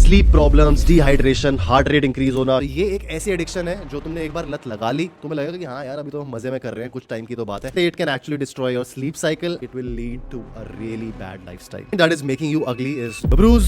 Sleep problems, dehydration, heart rate increase होना, ये एक ऐसी एडिक्शन है जो तुमने एक बार लत लगा ली, तुम्हें लगेगा कि हाँ यार अभी तो हम मजे में कर रहे हैं, कुछ टाइम की तो बात है। It can actually destroy your sleep cycle, it will lead to a really bad lifestyle that is making you ugly is बब्रूज।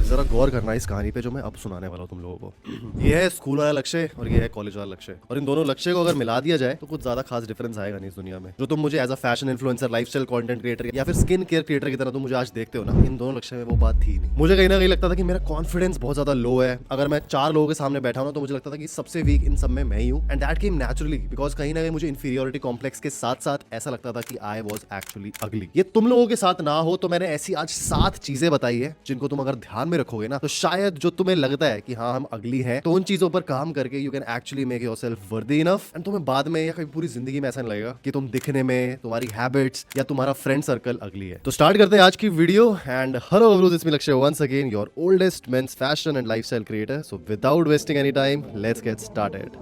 जरा गौर करना इस कहानी पे जो मैं अब सुनाने वाला हूँ तुम लोगों को। ये है स्कूल वाला लक्ष्य और ये है कॉलेज वाला लक्ष्य, और इन दोनों लक्ष्य को अगर मिला दिया जाए तो कुछ ज्यादा खास डिफरेंस आएगा नहीं इस दुनिया में। जो तुम मुझे as a fashion influencer, lifestyle content creator या फिर स्किन केयर क्रिएटर की तरह तुम मुझे आज देखते हो ना, इन दोनों लक्ष्य में वो बात थी नहीं। मुझे कहीं ना कहीं लगता था कि मेरा कॉन्फिडेंस बहुत ज्यादा लो है। अगर मैं 4 लोगों के सामने बैठा हूं तो मुझे लगता था कि सबसे वीक इन सब में मैं ही हूं, and that came naturally because कहीं ना कहीं मुझे इंफीरियोरिटी कॉम्प्लेक्स के साथ साथ ऐसा लगता था कि आई वाज एक्चुअली अगली। ये तुम लोगों के साथ ना हो तो मैंने ऐसी आज 7 चीजें बताई है जिनको तुम अगर ध्यान में रखोगे ना तो शायद जो तुम्हें लगता है कि हाँ हम अगली हैं, तो उन चीजों पर काम करके you can actually make yourself worthy enough, and तुम्हें बाद में या कभी पूरी जिंदगी में ऐसा नहीं लगेगा कि तुम दिखने में, तुम्हारी हैबिट्स या तुम्हारा फ्रेंड सर्कल अगली है। तो स्टार्ट करते हैं आज की video. And hello everyone, this is Lakshya once again, your oldest men's fashion and lifestyle creator. So without wasting any time, let's get started.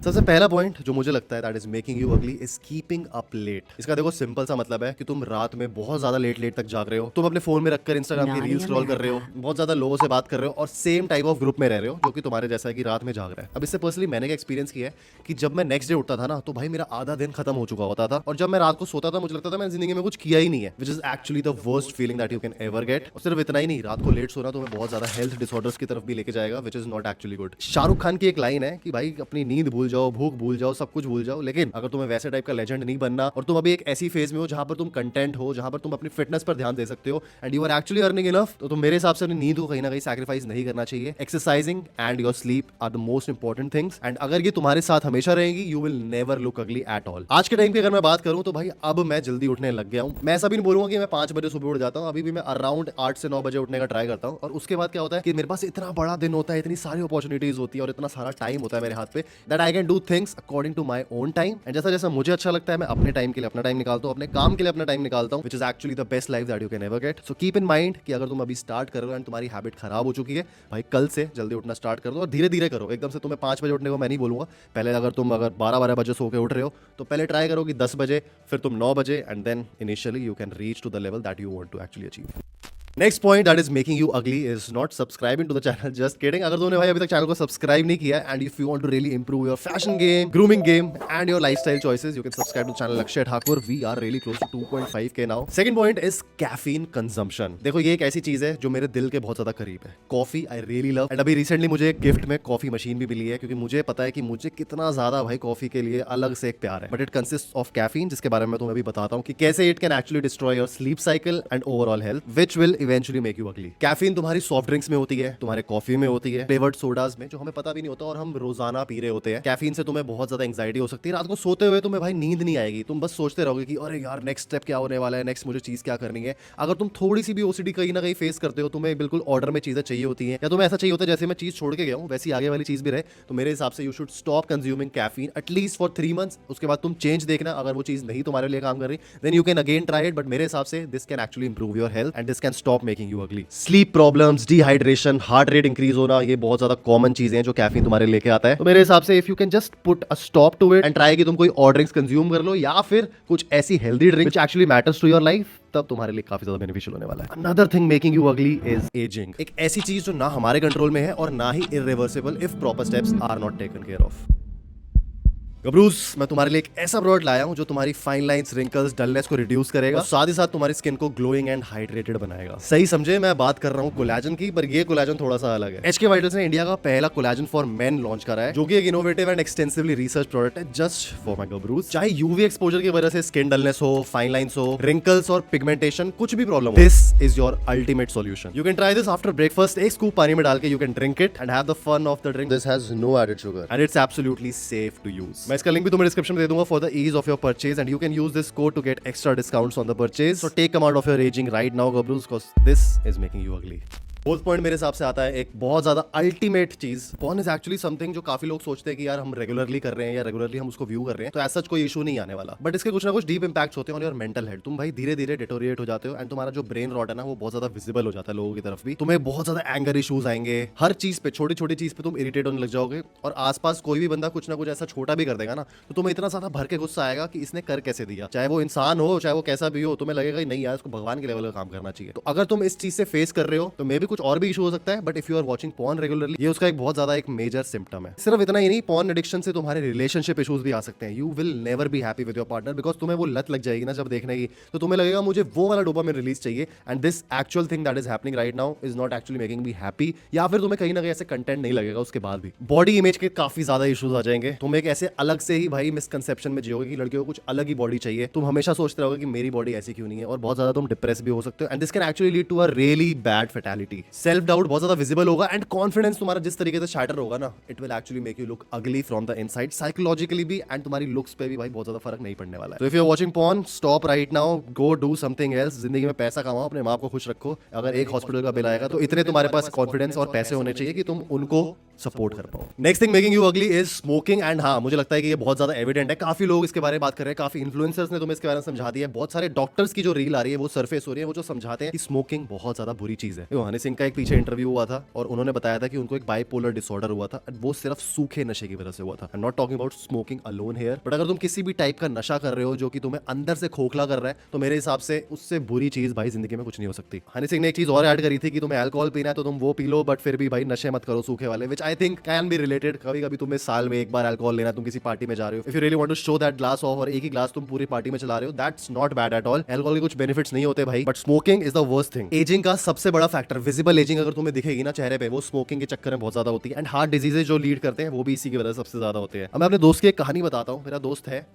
सबसे पहला पॉइंट जो मुझे लगता है that is making you ugly is keeping up late. इसका देखो simple सा मतलब है कि तुम रात में बहुत ज्यादा लेट तक जाग रहे हो, तुम अपने फोन में रखकर इंस्टाग्राम की रील स्क्रॉल कर रहे हो, बहुत ज्यादा लोगों से बात कर रहे हो और सेम टाइप ऑफ ग्रुप में रह रहे हो जो कि तुम्हारे जैसा है कि रात में जाग रहा है। अब इससे पर्सनली मैंने एक्सपीरियंस किया है कि जब मैं नेक्स्ट डे उठता था ना तो भाई मेरा आधा दिन खत्म हो चुका होता था, और जब मैं रात को सोता था मुझे लगता था मैंने जिंदगी में कुछ किया ही नहीं है, which is actually the worst feeling that you can ever get. और सिर्फ इतना ही नहीं, रात को लेट सोना तुम्हें बहुत ज्यादा हेल्थ डिसऑर्डर्स की तरफ भी लेके जाएगा, which is not actually good. Shahrukh Khan की एक लाइन है कि भाई अपनी नींद भूल जाओ, भूख भूल जाओ, सब कुछ भूल जाओ, लेकिन अगर तुम्हें वैसे टाइप का लेजेंड नहीं बनना और तुम अभी एक ऐसी फेज में हो जहां पर तुम कंटेंट हो, जहां पर तुम अपनी फिटनेस पर ध्यान दे सकते हो and you are actually earning enough, तो तुम मेरे हिसाब से अपनी नींद को कहीं ना कहीं सैक्रिफाइस नहीं करना चाहिए। Exercising and your sleep are the most important things, and अगर ये तुम्हारे साथ हमेशा रहेंगी you will never look ugly at all. आज के टाइम की अगर मैं बात करूं तो भाई अब मैं जल्दी उठने लग गया हूं। मैं ऐसा भी नहीं बोलूंगा कि मैं 5 बजे सुबह उठ जाता हूं, अभी भी मैं अराउंड 8 से 9 बजे उठने का ट्राई करता हूं। और उसके बाद क्या होता है कि मेरे पास इतना बड़ा दिन होता है, इतनी सारी अपॉर्चुनिटीज होती है और इतना सारा टाइम होता है मेरे हाथ पे that I can do things according to my own time, and जैसा जैसा मुझे अच्छा लगता है मैं अपने टाइम के लिए अपना टाइम निकालता हूं, अपने काम के लिए अपना टाइम निकालता हूं, which is actually the best life that you can ever get. So keep in mind कि अगर तुम अभी स्टार्ट कर रहे हो एंड तुम्हारी हैबिट खराब हो चुकी है, भाई कल से जल्दी उठना स्टार्ट कर दो और धीरे धीरे करो। एकदम से तुम्हें 5 बजे उठने को मैं नहीं बोलूंगा। पहले अगर तुम 12 बजे सो के उठ रहे हो तो पहले ट्राई करो कि 10 बजे, फिर तुम 9 बजे, and then initially you can reach to the level that you want to actually achieve. Next point that is making you ugly is not subscribing to the channel. Just kidding. अगर तुमने भाई अभी तक चैनल को subscribe नहीं किया and if you want to really improve your fashion game, grooming game and your lifestyle choices, you can subscribe to channel Lakshya Thakur. We are really close to 2.5K now. Second point is caffeine consumption. देखो ये एक ऐसी चीज है जो मेरे दिल के बहुत ज्यादा करीब है। Coffee I really love, and अभी रिसेंटली मुझे एक गिफ्ट में कॉफी मशीन भी मिली है, क्योंकि मुझे पता है कि मुझे कितना ज्यादा भाई कॉफी के लिए अलग से एक प्यार है। But it consist of caffeine, जिसके बारे में तुम्हें अभी बताता हूँ कि कैसे it can actually destroy your sleep cycle and overall health, which will eventually make you अगली। कैफीन तुम्हारी सॉफ्ट ड्रिंक्स में होती है, तुम्हारे कॉफी में होती है, फ्लेवर्ड सोडाज में, जो हमें पता भी नहीं होता और हम रोजाना पी रहे होते हैं। कैफीन से तुम्हें बहुत ज्यादा एंग्जाइटी हो सकती है, रात को सोते हुए तुम्हें भाई नींद नहीं आएगी, तुम बस सोचते रहोगे कि अरे यार नेक्स्ट स्टेप क्या होने वाला है, नेक्स्ट मुझे चीज क्या करनी है। अगर तुम थोड़ी सी भी ओसीडी कहीं ना कहीं फेस करते हो, तुम्हें बिल्कुल ऑर्डर में चीजें चाहिए होती हैं, या तुम्हें ऐसा चाहिए होता है जैसे मैं चीज छोड़ के गया हूँ वैसी आगे वाली चीज भी रहे, तो मेरे हिसाब से you should stop consuming caffeine at least for 3 months. उसके बाद तुम चेंज देखना, अगर वो चीज नहीं तुम्हारे लिए काम कर रही then you can again try it, but मेरे हिसाब से this can actually improve your health and this can stop making you ugly. Sleep problems, dehydration, heart rate increase होना, ये बहुत ज्यादा कॉमन चीजें हैं जो कैफीन तुम्हारे लेके आता है। तो मेरे हिसाब से if you can just put a stop to it and try कि तुम कोई और ड्रिंक्स कंज्यूम कर लो या फिर कुछ ऐसी healthy drink which actually matters to your life, तब तुम्हारे लिए काफी ज्यादा बेनिफिशियल होने वाला है। Another thing making you ugly is aging. एक ऐसी चीज जो ना हमारे कंट्रोल में है और ना ही irreversible if proper steps are not taken care of. गबरूज, मैं तुम्हारे लिए एक ऐसा प्रोडक्ट लाया हूं जो तुम्हारी फाइन लाइंस, रिंकल्स, डलनेस को रिड्यूस करेगा और साथ ही साथ तुम्हारी स्किन को ग्लोइंग एंड हाइड्रेटेड बनाएगा। सही समझे, मैं बात कर रहा हूं कोलेजन की, पर ये कोलेजन थोड़ा सा अलग है। एचके वाइटल्स ने इंडिया का पहला कोलेजन फॉर मेन लॉन्च करा है, जो कि एक innovative and extensively research product है जस्ट फॉर माय गबरूज। चाहे यूवी एक्सपोजर की वजह से स्किन डलनेस हो, फाइन लाइंस हो, रिंकल्स और पिगमेंटेशन, कुछ भी प्रॉब्लम हो, this is your ultimate solution. You can try this after breakfast. एक स्कूप पानी में डाल के you can drink it and have the fun of the drink. This has no added sugar and it's absolutely safe to use. मैं इसका link भी तुम्हें description दे दूंगा for the ease of your purchase, and you can use this code to get extra discounts on the purchase. So take command of your aging right now, Gabrus, because this is making you ugly. Fourth point मेरे हिसाब से आता है एक बहुत ज्यादा ultimate चीज। Porn is actually something जो काफी लोग सोचते हैं कि यार हम रेगुलरली कर रहे हैं या रेगुलरली हम उसको व्यू कर रहे हैं तो ऐसा कोई इशू नहीं आने वाला, बट इसके कुछ ना कुछ डीप इंपैक्ट्स होते हैं ऑन योर मेंटल हेल्थ। तुम भाई धीरे धीरे डिटोरिएट हो जाते हो एंड तुम्हारा जो ब्रेन रॉट है ना वो बहुत ज्यादा विजिबल हो जाता है लोगों की तरफ भी। तुम्हें बहुत ज्यादा एंगर इशूज आएंगे, हर चीज पे, छोटी छोटी चीज पे तुम इरिटेट होने लग जाओगे, और आसपास कोई भी बंदा कुछ ना कुछ ऐसा छोटा भी कर देगा ना तो तुम्हें इतना ज्यादा भर के गुस्सा आएगा कि इसने कर कैसे दिया, चाहे वो इंसान हो चाहे वो कैसा भी हो, तुम्हें लगेगा नहीं यार इसको भगवान के लेवल का काम करना चाहिए। तो अगर तुम इस चीज से फेस कर रहे हो तो मे भी कुछ और भी इशू हो सकता है, but if you are watching porn regularly, ये उसका एक बहुत ज्यादा एक मेजर सिम्टम है। सिर्फ इतना ही नहीं, पॉर्न एडिक्शन से तुम्हारे रिलेशनशिप इशूज भी आ सकते हैं। You will never be happy with your partner, because तुम्हें वो लत लग जाएगी ना जब देखने की, तो तुम्हें लगेगा मुझे वो वाला डोपामिन रिलीज चाहिए, and this actual thing that is happening right now is not actually making me happy. या फिर तुम्हें कहीं ना कहीं ऐसे कंटेंट नहीं लगेगा उसके बाद भी। बॉडी इमेज के काफी ज्यादा इशूज आ जाएंगे। तुम एक ऐसे अलग से ही भाई मिसकंसेप्शन में जियोगे कि लड़कियों को कुछ अलग ही बॉडी चाहिए। तुम हमेशा सोचते रहोगे कि मेरी बॉडी ऐसी क्यों नहीं है, और बहुत ज्यादा तुम डिप्रेस भी हो सकते हो, and this can actually lead to a really bad fatality. Self doubt बहुत ज्यादा विजिबल होगा, एंड कॉन्फिडेंस तुम्हारा जिस तरीके से शैटर होगा ना, it will actually make you look अगली फ्रॉम द इनसाइड, साइकोलॉजिकली भी, एंड तुम्हारी लुक्स पे भी भाई बहुत ज्यादा फर्क नहीं पड़ने वाला है। तो if you are watching porn, stop right now, go do something else. जिंदगी में पैसा कमाओ, अपने माँ को खुश रखो। अगर एक हॉस्पिटल का बिल आएगा तो इतने तुम्हारे पास कॉन्फिडेंस और पैसे होने चाहिए कि तुम उनको सपोर्ट कर पाओ। Next thing making you ugly is smoking, and हाँ, मुझे लगता है कि ये बहुत ज्यादा एविडेंट है। काफी लोग इसके बारे में बात कर रहे हैं, काफी इन्फ्लुएंसर्स ने तुम्हें इसके बारे में समझा दिया है। बहुत सारे डॉक्टर्स की जो रील आ रही है वो सरफेस हो रही है, वो जो समझाते हैं कि स्मोकिंग बहुत ज्यादा बुरी चीज है। हनी सिंह का एक पीछे इंटरव्यू हुआ था और उन्होंने बताया था कि उनको एक बाइपोलर डिसऑर्डर हुआ था, वो सिर्फ सूखे नशे की वजह से हुआ था। I am not talking about smoking alone here, but अगर तुम किसी भी टाइप का नशा कर रहे हो जो कि तुम्हें अंदर से खोखला कर रहा है, तो मेरे हिसाब से उससे बुरी चीज भाई जिंदगी में कुछ नहीं हो सकती। हनी सिंह ने एक चीज और ऐड करी थी कि तुम्हें अल्कोहल पीना है तो तुम वो पी लो, बट फिर भी भाई नशे मत करो सूखे वाले, which I think can be related. कभी कभी तुम्हें साल में एक बार अल्कोहल लेना, तुम किसी पार्टी में जा रहे हो, if you really want to show that glass off, और एक ही ग्लास तुम पूरी पार्टी में चला रहे हो, that's not bad at all. Alcohol के कुछ बेनिफिट्स नहीं होते भाई, but smoking is the worst thing. Ageing का सबसे बड़ा फैक्टर, विजिबल एजिंग अगर तुम्हें दिखेगी ना चेहरे पे, वो स्मोकिंग के चक्कर में बहुत ज्यादा होती है, एंड हार्ट डिजीजेज जो लीड करते हैं वो भी इसी की वजह से सबसे ज्यादा होते हैं। अब मैं अपने दोस्त की एक कहानी बताता हूँ। मेरा दोस्त है,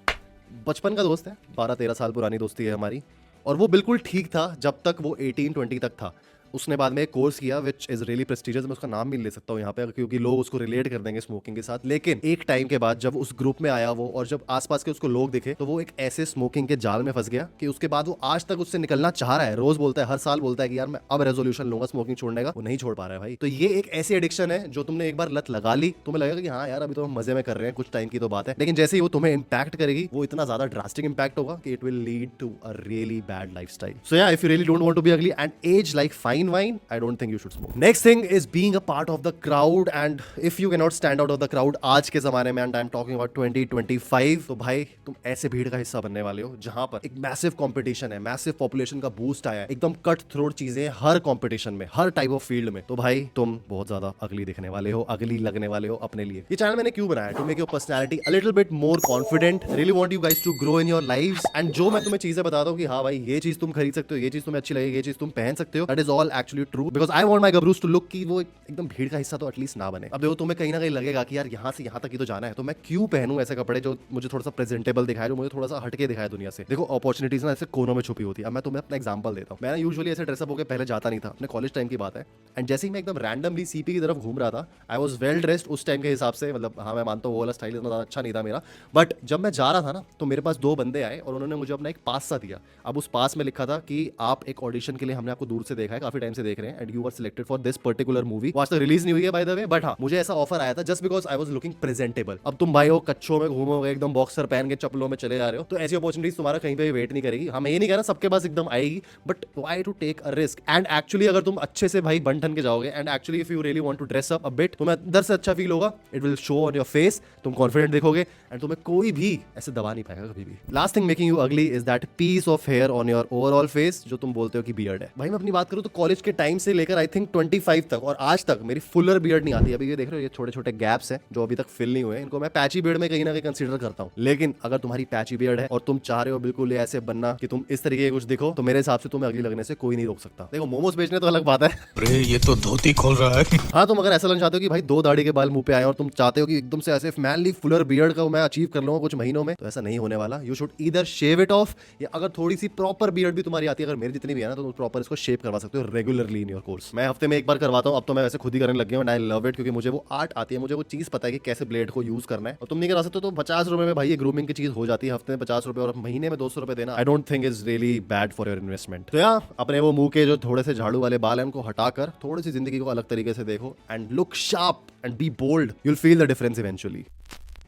बचपन का दोस्त है, 12-13 साल पुरानी दोस्ती है हमारी, और वो बिल्कुल ठीक था जब तक वो 18-20 तक था। उसने बाद में एक कोर्स किया विच इज रियली प्रेस्टिजियस, मैं उसका नाम भी ले सकता हूँ यहाँ पे क्योंकि लोग उसको रिलेट कर देंगे स्मोकिंग के साथ। लेकिन एक टाइम के बाद जब उस ग्रुप में आया वो, और जब आसपास के उसको लोग दिखे, तो वो एक ऐसे स्मोकिंग के जाल में फंस गया कि उसके बाद वो आज तक उससे निकलना चाह रहा है। रोज बोलता है, हर साल बोलता है कि यार मैं अब रेजोल्यूशन लूंगा स्मोकिंग छोड़ने का, वो नहीं छोड़ पा रहा है भाई। तो ये एक ऐसी एडिक्शन है जो तुमने एक बार लत लगा ली, तुम्हें लगेगा कि हाँ यार अभी तो हम मजे में कर रहे हैं, कुछ टाइम की तो बात है, लेकिन जैसे ही वो तुम्हें इंपैक्ट करेगी, वो इतना ज्यादा ड्रास्टिक इंपैक्ट होगा कि it will lead to a really bad lifestyle. So yeah, if you really don't want to be ugly and age like fine wine, I don't think you should smoke. Next thing is being a part of the crowd, and if you cannot stand out of the crowd आज के जमाने में, and I'm talking about 2025, तो भाई तुम ऐसे भीड़ का हिस्सा बनने वाले हो जहां पर एक मैसिव कंपटीशन है, मैसिव पॉपुलेशन का बूस्ट आया है, एकदम कट थ्रोट चीजें हर कंपटीशन में, हर टाइप ऑफ फील्ड में। तो भाई तुम बहुत ज्यादा अगली दिखने वाले हो, अगली लगने वाले हो अपने लिए। ये चैनल मैंने क्यों बनाया? To make your personality a little bit more confident, really want you guys to grow in your lives, and जो मैं तुम्हें चीजें बताता हूँ कि हाँ भाई ये चीज तुम खरीद सकते हो, ये चीज तुम्हें अच्छी लगेगी, ये चीज तुम पहन सकते हो, that is all actually true, because I want my गबरूज टू लुक कि वो एकदम भीड़ का हिस्सा तो एटलीस्ट ना बने। अब देखो तुम्हें कहीं ना कहीं लगेगा कि यार यहाँ से यहाँ तक ही तो जाना है, तो मैं क्यों पहनूं ऐसे कपड़े जो मुझे थोड़ा सा प्रेजेंटेबल दिखाए, जो मुझे थोड़ा सा हटके दिखाए दुनिया से। देखो अपॉर्चुनिटीज ना ऐसे कोनों में छुपी होती है। अब मैं तुम्हें अपना एग्जांपल देता हूँ। मैं यूजुअली ऐसे ड्रेसअप होकर पहले जाता नहीं था, अपने कॉलेज टाइम की बात है, एंड जैसे ही मैं एकदम रैंडमली सीपी की तरफ घूम रहा था, आई वाज वेल ड्रेस्ड उस टाइम के हिसाब से, मतलब हाँ मैं मानता हूँ वो वाला स्टाइल इतना अच्छा नहीं था मेरा, बट जब मैं जा रहा था ना तो मेरे पास 2 बंदे आए और उन्होंने मुझे अपना एक पास सा दिया। अब उस पास में लिखा था कि आप एक ऑडिशन के लिए, हमने आपको दूर से देखा है, काफी टाइम से देख रहे हैं, and you are selected for this particular movie. आज तक रिलीज नहीं हुई है बाय द वे, बट हाँ मुझे ऐसा ऑफर आया था just because I was looking presentable. अब तुम भाई हो कच्चों में घूमोगे, एकदम बॉक्सर पहन के चप्पलों में चले जा रहे हो, तो ऐसी अपॉर्चुनिटीज तुम्हारा कहीं पे वेट नहीं करेगी। हाँ मैं ये नहीं कह रहा सबके पास एकदम आएगी, but why to take a risk. And actually अगर तुम अच्छे से भाई बन ठन के जाओगे, and actually if you really want to dress up a bit, तुम्हें अंदर से अच्छा फील होगा, it will show on your face, तुम कॉन्फिडेंट दिखोगे, एंड तुम्हें कोई भी ऐसे दबा नहीं पाएगा कभी भी। Last thing making you ugly is that piece of hair on your overall face, जो तुम बोलते हो कि बियर्ड है। भाई मैं अपनी बात करूं तो कॉलेज के टाइम से लेकर आई थिंक 25 तक और आज तक मेरी फुलर बियर्ड नहीं आती। अभी ये देख रहे हो, ये छोटे छोटे गैप्स हैं जो अभी तक फिल नहीं हुए, इनको मैं पैची बियर्ड में कहीं ना कहीं कंसीडर करता हूं। लेकिन अगर तुम्हारी पैची बियर्ड है और तुम चाह रहे हो बिल्कुल ऐसे बनना कि तुम इस तरीके के कुछ दिखो, तो मेरे हिसाब से तुम्हें अगली लगने से कोई नहीं रोक सकता। देखो मोमोज बेचने तो अलग बात है, अरे ये तो धोती खोल रहा है। हाँ तुम अगर ऐसा लगना चाहते हो कि भाई 2 दाढ़ी के बाल मुंह पे आए और तुम चाहते हो कि एकदम से ऐसे मैनली फुलर बियर्ड का मैं अचीव कर लूंगा कुछ महीनों में, तो ऐसा नहीं होने वाला। You should either shave it off, या अगर थोड़ी सी प्रॉपर बियर्ड भी तुम्हारी आती है, अगर मेरी जितनी भी है ना, तो तुम प्रॉपर इसको शेव करवा सकते हो रेगुलरली इन योर कोर्स। मैं हफ्ते में एक बार करवाता हूँ, अब तो मैं वैसे खुद ही करने लग गया हूँ, एंड आई लव इट, क्योंकि मुझे वो आर्ट आती है, मुझे वो चीज पता है कि कैसे ब्लेड को यूज करना है। और तुम नहीं करा सकते तो 50 रुपए में भाई ये ग्रूमिंग की चीज हो जाती है, हफ्ते में 50 रुपए और महीने में 200 रुपए देना, I don't think is really bad for your investment. तो यार अपने वो मुंह के जो थोड़े से झाड़ू वाले बाल हैं उनको हटाकर थोड़ी सी जिंदगी को अलग तरीके से देखो, and look sharp and be bold, you will feel the difference eventually.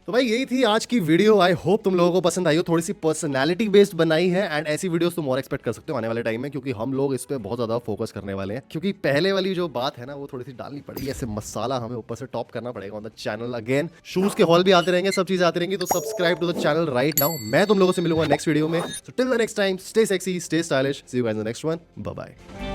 तो भाई यही थी आज की वीडियो। आई होप तुम लोगों को पसंद आई हो, थोड़ी सी पर्सनालिटी बेस्ड बनाई है, एंड ऐसी वीडियोस तुम और एक्सपेक्ट कर सकते हो आने वाले टाइम में, क्योंकि हम लोग इस पे बहुत ज्यादा फोकस करने वाले हैं। क्योंकि पहले वाली जो बात है ना वो थोड़ी सी डालनी पड़ेगी, ऐसे मसाला हमें ऊपर से टॉप करना पड़ेगा on the channel. Again shoes के हॉल भी आते रहेंगे, सब चीजें आती रहेंगी, तो subscribe to the channel right now. मैं तुम लोगों से मिलूंगा नेक्स्ट वीडियो में, so till the next time stay sexy, stay stylish, see you guys in the next one, bye bye.